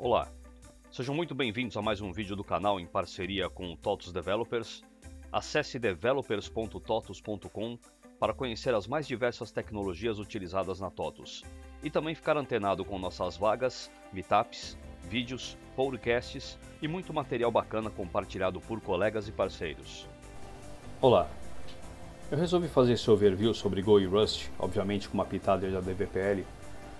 Olá, sejam muito bem-vindos a mais um vídeo do canal em parceria com o TOTUS Developers. Acesse developers.totus.com para conhecer as mais diversas tecnologias utilizadas na TOTUS e também ficar antenado com nossas vagas, meetups, vídeos, podcasts e muito material bacana compartilhado por colegas e parceiros. Olá, eu resolvi fazer esse overview sobre Go e Rust, obviamente com uma pitada da DVPL,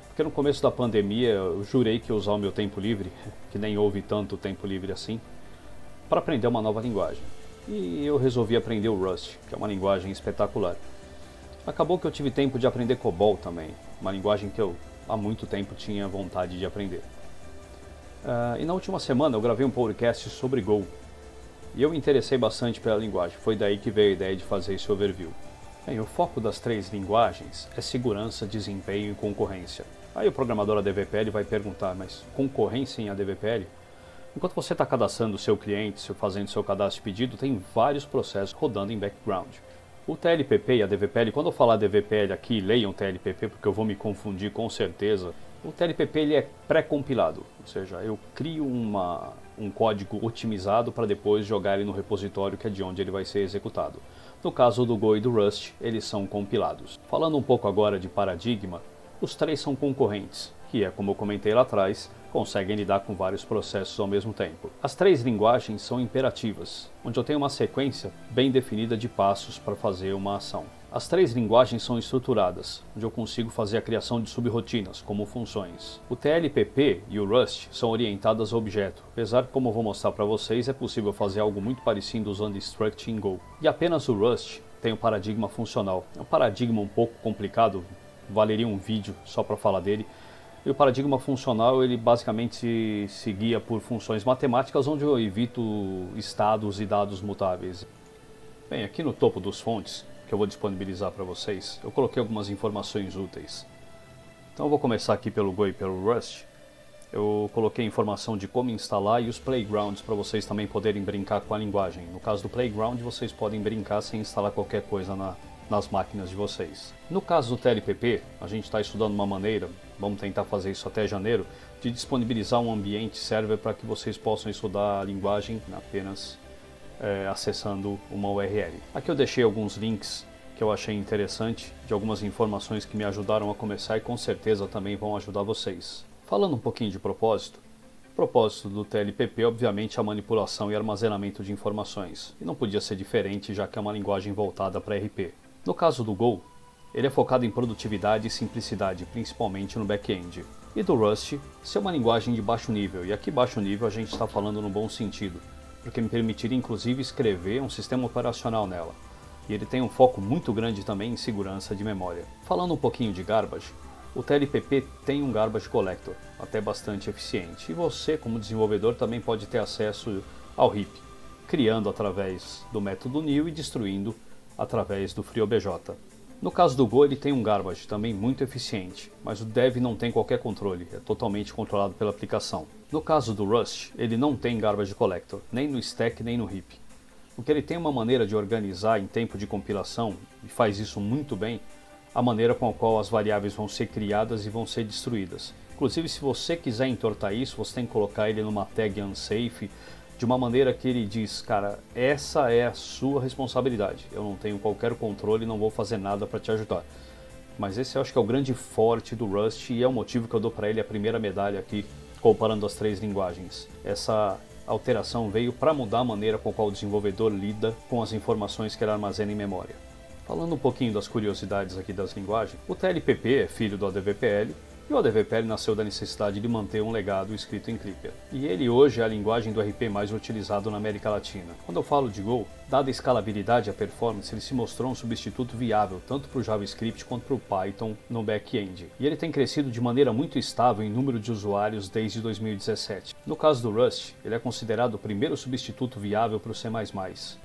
porque no começo da pandemia eu jurei que ia usar o meu tempo livre, que nem houve tanto tempo livre assim, para aprender uma nova linguagem. E eu resolvi aprender o Rust, que é uma linguagem espetacular. Acabou que eu tive tempo de aprender COBOL também, uma linguagem que eu há muito tempo tinha vontade de aprender. E na última semana eu gravei um podcast sobre Go, e eu me interessei bastante pela linguagem, foi daí que veio a ideia de fazer esse overview. Bem, o foco das três linguagens é segurança, desempenho e concorrência. Aí o programador ADVPL vai perguntar, mas concorrência em ADVPL? Enquanto você está cadastrando o seu cliente, fazendo seu cadastro de pedido, tem vários processos rodando em background. O TLPP e a DVPL, quando eu falar DVPL aqui, leiam TLPP porque eu vou me confundir com certeza. O TLPP ele é pré-compilado, ou seja, eu crio um código otimizado para depois jogar ele no repositório que é de onde ele vai ser executado. No caso do Go e do Rust, eles são compilados. Falando um pouco agora de paradigma, os três são concorrentes, que é, como eu comentei lá atrás, conseguem lidar com vários processos ao mesmo tempo. As três linguagens são imperativas, onde eu tenho uma sequência bem definida de passos para fazer uma ação. As três linguagens são estruturadas, onde eu consigo fazer a criação de subrotinas, como funções. O TLPP e o Rust são orientadas a objeto, apesar que, como eu vou mostrar para vocês, é possível fazer algo muito parecido usando struct em Go. E apenas o Rust tem o paradigma funcional. É um paradigma um pouco complicado, valeria um vídeo só para falar dele. E o paradigma funcional, ele basicamente se guia por funções matemáticas, onde eu evito estados e dados mutáveis. Bem, aqui no topo dos fontes, que eu vou disponibilizar para vocês, eu coloquei algumas informações úteis. Então eu vou começar aqui pelo Go e pelo Rust. Eu coloquei informação de como instalar e os playgrounds para vocês também poderem brincar com a linguagem. No caso do playground, vocês podem brincar sem instalar qualquer coisa nas máquinas de vocês. No caso do TLPP, a gente está estudando uma maneira, vamos tentar fazer isso até janeiro, de disponibilizar um ambiente server para que vocês possam estudar a linguagem apenas acessando uma URL. Aqui eu deixei alguns links que eu achei interessante, de algumas informações que me ajudaram a começar e com certeza também vão ajudar vocês. Falando um pouquinho de propósito, o propósito do TLPP obviamente é a manipulação e armazenamento de informações, e não podia ser diferente já que é uma linguagem voltada para RP. No caso do Go, ele é focado em produtividade e simplicidade, principalmente no back-end. E do Rust, ser uma linguagem de baixo nível, e aqui baixo nível a gente está falando no bom sentido, porque me permitiria inclusive escrever um sistema operacional nela. E ele tem um foco muito grande também em segurança de memória. Falando um pouquinho de garbage, o TLPP tem um garbage collector, até bastante eficiente, e você como desenvolvedor também pode ter acesso ao heap, criando através do método new e destruindo através do FreeOBJ. No caso do Go, ele tem um garbage também muito eficiente, mas o dev não tem qualquer controle, é totalmente controlado pela aplicação. No caso do Rust, ele não tem garbage collector, nem no stack nem no heap. O que ele tem é uma maneira de organizar em tempo de compilação, e faz isso muito bem, a maneira com a qual as variáveis vão ser criadas e vão ser destruídas. Inclusive, se você quiser entortar isso, você tem que colocar ele numa tag unsafe, de uma maneira que ele diz, cara, essa é a sua responsabilidade, eu não tenho qualquer controle e não vou fazer nada para te ajudar. Mas esse eu acho que é o grande forte do Rust e é o motivo que eu dou para ele a primeira medalha aqui, comparando as três linguagens. Essa alteração veio para mudar a maneira com a qual o desenvolvedor lida com as informações que ele armazena em memória. Falando um pouquinho das curiosidades aqui das linguagens, o TLPP é filho do ADVPL, e o ADVPL nasceu da necessidade de manter um legado escrito em Clipper. E ele hoje é a linguagem do RP mais utilizado na América Latina. Quando eu falo de Go, dada a escalabilidade e a performance, ele se mostrou um substituto viável tanto para o JavaScript quanto para o Python no back-end. E ele tem crescido de maneira muito estável em número de usuários desde 2017. No caso do Rust, ele é considerado o primeiro substituto viável para o C++.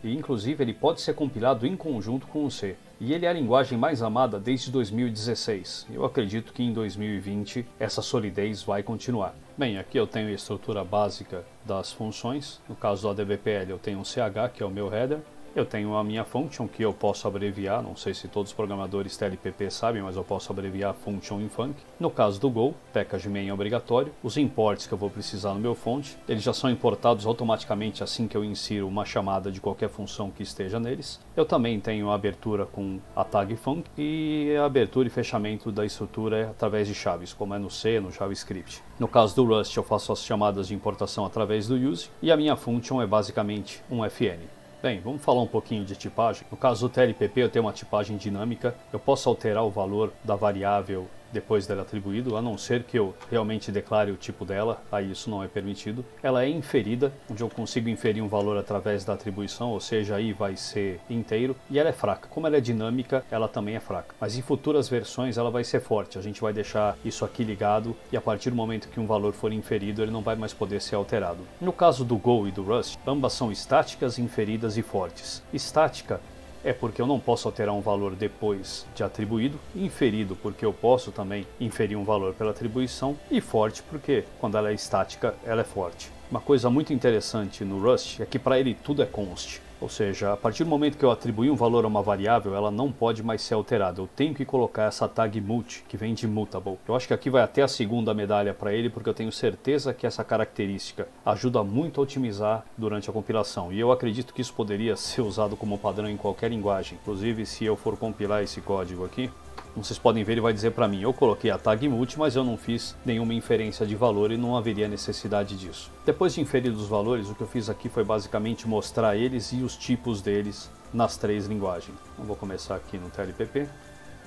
E inclusive ele pode ser compilado em conjunto com o C. E ele é a linguagem mais amada desde 2016. Eu acredito que em 2020 essa solidez vai continuar. Bem, aqui eu tenho a estrutura básica das funções. No caso do ADVPL eu tenho um CH, que é o meu header. eu tenho a minha function que eu posso abreviar, não sei se todos os programadores TLPP sabem, mas eu posso abreviar function em func. No caso do Go, package main é obrigatório. Os imports que eu vou precisar no meu fonte, eles já são importados automaticamente assim que eu insiro uma chamada de qualquer função que esteja neles. Eu também tenho a abertura com a tag func e a abertura e fechamento da estrutura é através de chaves, como é no C, no JavaScript. No caso do Rust, eu faço as chamadas de importação através do use e a minha function é basicamente um fn. Bem, vamos falar um pouquinho de tipagem. No caso do TLPP, eu tenho uma tipagem dinâmica. Eu posso alterar o valor da variável depois dela atribuído, a não ser que eu realmente declare o tipo dela, aí isso não é permitido. Ela é inferida, onde eu consigo inferir um valor através da atribuição, ou seja, aí vai ser inteiro, e ela é fraca. Como ela é dinâmica, ela também é fraca. Mas em futuras versões ela vai ser forte, a gente vai deixar isso aqui ligado, e a partir do momento que um valor for inferido, ele não vai mais poder ser alterado. No caso do Go e do Rust, ambas são estáticas, inferidas e fortes. Estática é porque eu não posso alterar um valor depois de atribuído, inferido porque eu posso também inferir um valor pela atribuição, e forte porque quando ela é estática ela é forte. Uma coisa muito interessante no Rust é que para ele tudo é const. Ou seja, a partir do momento que eu atribuir um valor a uma variável, ela não pode mais ser alterada. Eu tenho que colocar essa tag mut, que vem de mutable. Eu acho que aqui vai até a segunda medalha para ele, porque eu tenho certeza que essa característica ajuda muito a otimizar durante a compilação. E eu acredito que isso poderia ser usado como padrão em qualquer linguagem. Inclusive, se eu for compilar esse código aqui, como vocês podem ver, ele vai dizer para mim, eu coloquei a tag mut, mas eu não fiz nenhuma inferência de valor e não haveria necessidade disso. Depois de inferir os valores, o que eu fiz aqui foi basicamente mostrar eles e os tipos deles nas três linguagens. Então, vou começar aqui no TLPP,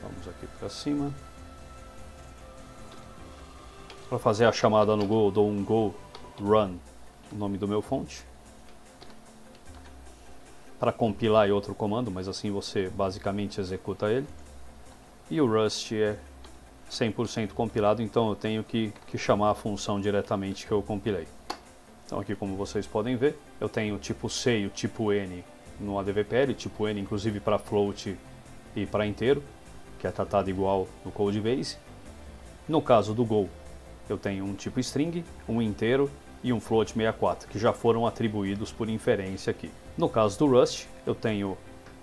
vamos aqui para cima. Para fazer a chamada no Go, eu dou um Go run, o nome do meu fonte. Para compilar é outro comando, mas assim você basicamente executa ele. E o Rust é 100% compilado, então eu tenho que chamar a função diretamente que eu compilei. Então aqui, como vocês podem ver, eu tenho o tipo C e o tipo N no ADVPL, tipo N inclusive para float e para inteiro, que é tratado igual no Codebase. No caso do Go, eu tenho um tipo string, um inteiro e um float 64, que já foram atribuídos por inferência aqui. No caso do Rust, eu tenho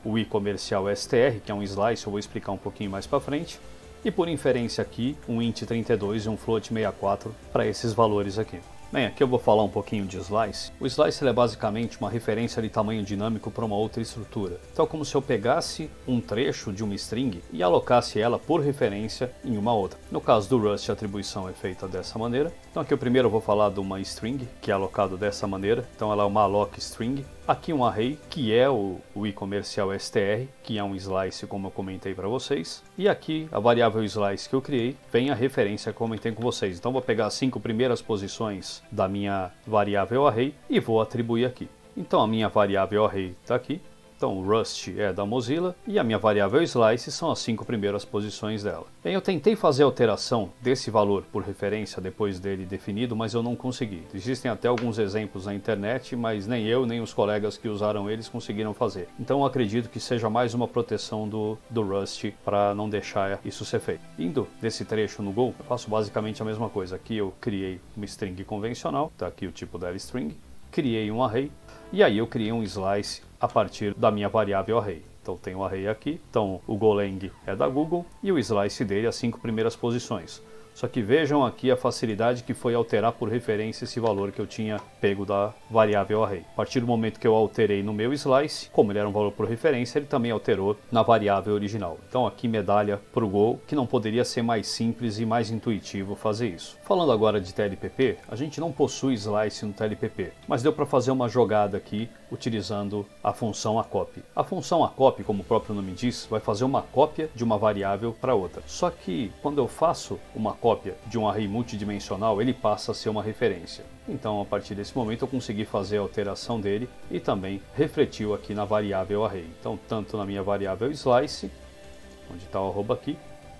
o i comercial str, que é um slice, eu vou explicar um pouquinho mais para frente, e por inferência aqui, um int 32 e um float 64 para esses valores aqui. Bem, aqui eu vou falar um pouquinho de slice. O slice é basicamente uma referência de tamanho dinâmico para uma outra estrutura. Então é como se eu pegasse um trecho de uma string e alocasse ela por referência em uma outra. No caso do Rust, a atribuição é feita dessa maneira. Então aqui eu primeiro vou falar de uma string, que é alocado dessa maneira. Então ela é uma alloc string. Aqui um array, que é o i comercial str, que é um slice como eu comentei para vocês. E aqui a variável slice que eu criei vem a referência que eu comentei com vocês. Então vou pegar as 5 primeiras posições da minha variável array e vou atribuir aqui. Então a minha variável array está aqui. Então o Rust é da Mozilla e a minha variável slice são as 5 primeiras posições dela. Bem, eu tentei fazer a alteração desse valor por referência depois dele definido, mas eu não consegui. Existem até alguns exemplos na internet, mas nem eu nem os colegas que usaram eles conseguiram fazer. Então eu acredito que seja mais uma proteção do Rust para não deixar isso ser feito. Indo desse trecho no Go, eu faço basicamente a mesma coisa. Aqui eu criei uma string convencional, está aqui o tipo dela string, criei um array e aí eu criei um slice a partir da minha variável array. Então tem um array aqui, então o Golang é da Google e o slice dele as 5 primeiras posições. Só que vejam aqui a facilidade que foi alterar por referência esse valor que eu tinha pego da variável array. A partir do momento que eu alterei no meu slice, como ele era um valor por referência, ele também alterou na variável original. Então aqui medalha para o Go, que não poderia ser mais simples e mais intuitivo fazer isso. Falando agora de TLPP, a gente não possui slice no TLPP, mas deu para fazer uma jogada aqui utilizando a função acopy. A função acopy, como o próprio nome diz, vai fazer uma cópia de uma variável para outra. Só que quando eu faço uma cópia de um array multidimensional, ele passa a ser uma referência. Então, a partir desse momento, eu consegui fazer a alteração dele e também refletiu aqui na variável array. Então, tanto na minha variável slice, onde está o arroba aqui,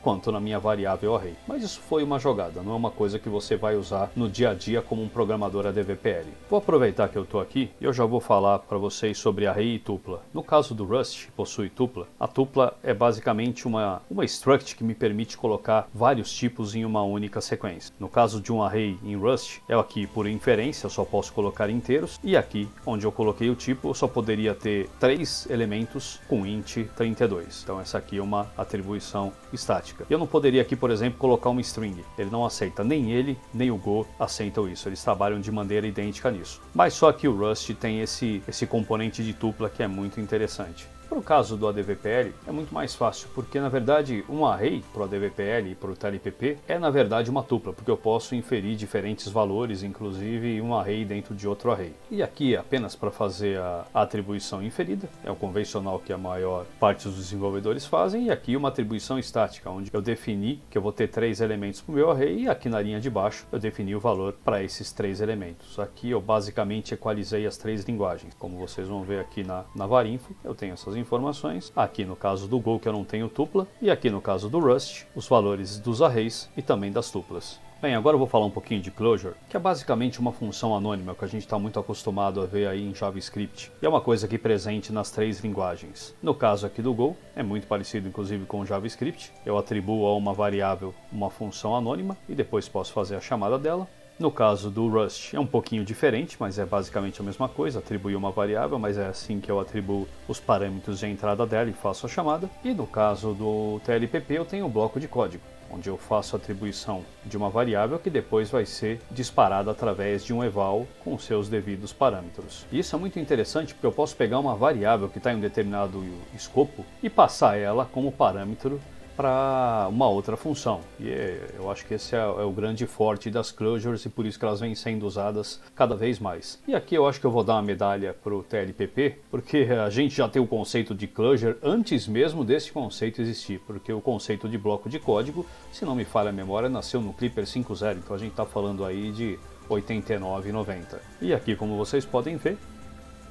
quanto na minha variável array. Mas isso foi uma jogada, não é uma coisa que você vai usar no dia a dia como um programador ADVPL. Vou aproveitar que eu estou aqui e eu já vou falar para vocês sobre array e tupla. No caso do Rust, que possui tupla, a tupla é basicamente uma struct que me permite colocar vários tipos em uma única sequência. No caso de um array em Rust, é aqui por inferência, eu só posso colocar inteiros, e aqui, onde eu coloquei o tipo, eu só poderia ter 3 elementos com int 32. Então essa aqui é uma atribuição estática. Eu não poderia aqui, por exemplo, colocar uma string. Ele não aceita, nem ele, nem o Go aceitam isso. Eles trabalham de maneira idêntica nisso. Mas só que o Rust tem esse componente de tupla que é muito interessante. Para o caso do ADVPL é muito mais fácil, porque na verdade um array para o ADVPL e para o TLPP é na verdade uma tupla, porque eu posso inferir diferentes valores, inclusive um array dentro de outro array. E aqui apenas para fazer a atribuição inferida, é o convencional que a maior parte dos desenvolvedores fazem, e aqui uma atribuição estática, onde eu defini que eu vou ter 3 elementos para o meu array, e aqui na linha de baixo eu defini o valor para esses 3 elementos. Aqui eu basicamente equalizei as 3 linguagens. Como vocês vão ver aqui na Varinfo, eu tenho essas informações, aqui no caso do Go que eu não tenho tupla, e aqui no caso do Rust, os valores dos arrays e também das tuplas. Bem, agora eu vou falar um pouquinho de closure, que é basicamente uma função anônima que a gente está muito acostumado a ver aí em JavaScript, e é uma coisa aqui presente nas 3 linguagens. No caso aqui do Go, é muito parecido inclusive com o JavaScript, eu atribuo a uma variável uma função anônima e depois posso fazer a chamada dela. No caso do Rust é um pouquinho diferente, mas é basicamente a mesma coisa, atribuir uma variável, mas é assim que eu atribuo os parâmetros de entrada dela e faço a chamada. E no caso do TLPP eu tenho um bloco de código, onde eu faço a atribuição de uma variável que depois vai ser disparada através de um eval com seus devidos parâmetros. E isso é muito interessante porque eu posso pegar uma variável que está em um determinado escopo e passar ela como parâmetro para uma outra função. E eu acho que esse é o grande forte das closures e por isso que elas vêm sendo usadas cada vez mais. E aqui eu acho que eu vou dar uma medalha para o TLPP, porque a gente já tem o conceito de closure antes mesmo desse conceito existir, porque o conceito de bloco de código, se não me falha a memória, nasceu no Clipper 5.0, então a gente está falando aí de 89 e 90. E aqui, como vocês podem ver,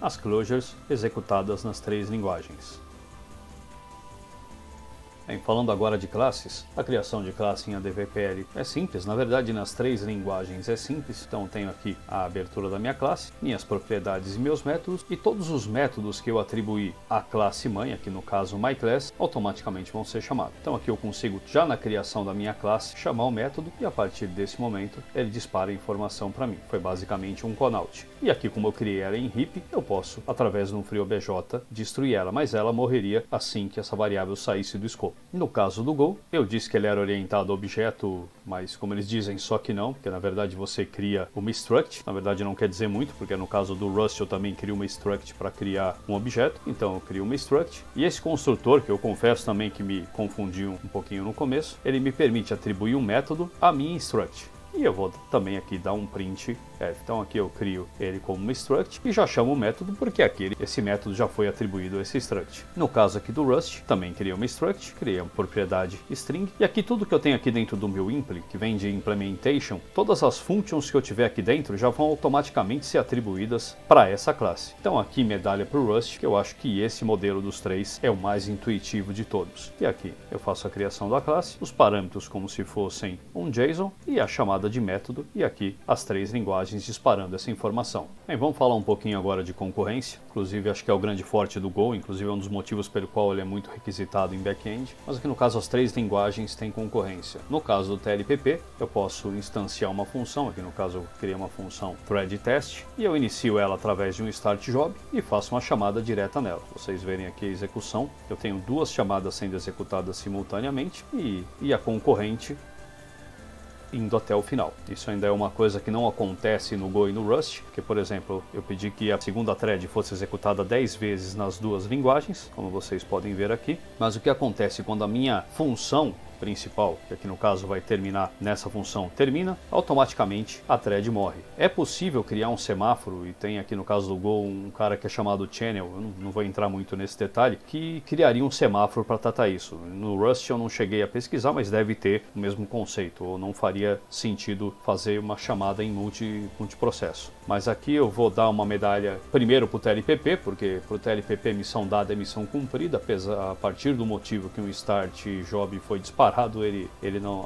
as closures executadas nas 3 linguagens. Bem, falando agora de classes, a criação de classe em ADVPL é simples, na verdade nas 3 linguagens é simples, então tenho aqui a abertura da minha classe, minhas propriedades e meus métodos, e todos os métodos que eu atribuí à classe mãe, aqui no caso myClass, automaticamente vão ser chamados. Então aqui eu consigo, já na criação da minha classe, chamar o método e a partir desse momento ele dispara a informação para mim. Foi basicamente um callout. E aqui, como eu criei ela em heap, eu posso, através de um FreeOBJ, destruir ela, mas ela morreria assim que essa variável saísse do escopo. No caso do Go, eu disse que ele era orientado a objeto, mas como eles dizem, só que não, porque na verdade você cria uma struct, na verdade não quer dizer muito, porque no caso do Rust eu também crio uma struct para criar um objeto, então eu crio uma struct, e esse construtor, que eu confesso também que me confundiu um pouquinho no começo, ele me permite atribuir um método à minha struct. E eu vou também aqui dar um print f. Então aqui eu crio ele como uma struct e já chamo o método porque aqui esse método já foi atribuído a esse struct. No caso aqui do Rust, também criei uma struct, criei uma propriedade string. E aqui tudo que eu tenho aqui dentro do meu impl, que vem de implementation, todas as functions que eu tiver aqui dentro já vão automaticamente ser atribuídas para essa classe. Então aqui medalha para o Rust, que eu acho que esse modelo dos 3 é o mais intuitivo de todos. E aqui eu faço a criação da classe, os parâmetros como se fossem um JSON e a chamada de método, e aqui as 3 linguagens disparando essa informação. Bem, vamos falar um pouquinho agora de concorrência, inclusive acho que é o grande forte do Go, inclusive é um dos motivos pelo qual ele é muito requisitado em back-end, mas aqui no caso as 3 linguagens têm concorrência. No caso do TLPP, eu posso instanciar uma função, aqui no caso eu criei uma função threadTest, e eu inicio ela através de um start job e faço uma chamada direta nela. Vocês verem aqui a execução, eu tenho 2 chamadas sendo executadas simultaneamente e a concorrente indo até o final. Isso ainda é uma coisa que não acontece no Go e no Rust, porque, por exemplo, eu pedi que a segunda thread fosse executada 10 vezes nas 2 linguagens, como vocês podem ver aqui, mas o que acontece quando a minha função principal, que aqui no caso vai terminar nessa função, termina, automaticamente a thread morre. É possível criar um semáforo, e tem aqui no caso do Go um cara que é chamado Channel, eu não vou entrar muito nesse detalhe, que criaria um semáforo para tratar isso. No Rust eu não cheguei a pesquisar, mas deve ter o mesmo conceito, ou não faria sentido fazer uma chamada em multiprocesso. Mas aqui eu vou dar uma medalha primeiro para o TLPP, porque para o TLPP missão dada é missão cumprida, a partir do motivo que um start job foi disparado. parado,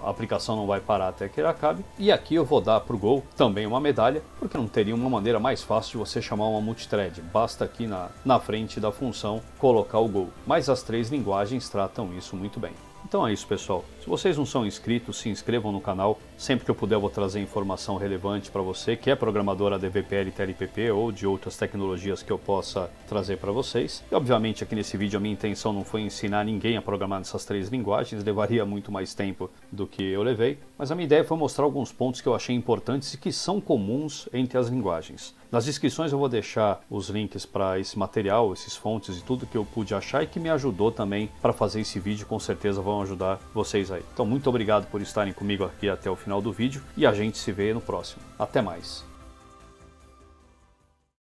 a aplicação não vai parar até que ele acabe. E aqui eu vou dar para o Go também uma medalha, porque não teria uma maneira mais fácil de você chamar uma multithread. Basta aqui na frente da função colocar o Go. Mas as 3 linguagens tratam isso muito bem. Então é isso, pessoal. Se vocês não são inscritos, se inscrevam no canal. Sempre que eu puder eu vou trazer informação relevante para você que é programador ADVPL e TLPP ou de outras tecnologias que eu possa trazer para vocês. E obviamente aqui nesse vídeo a minha intenção não foi ensinar ninguém a programar nessas 3 linguagens, levaria muito mais tempo do que eu levei. Mas a minha ideia foi mostrar alguns pontos que eu achei importantes e que são comuns entre as linguagens. Nas descrições eu vou deixar os links para esse material, esses fontes e tudo que eu pude achar e que me ajudou também para fazer esse vídeo, com certeza vão ajudar vocês aí. Então muito obrigado por estarem comigo aqui até o final do vídeo e a gente se vê no próximo. Até mais!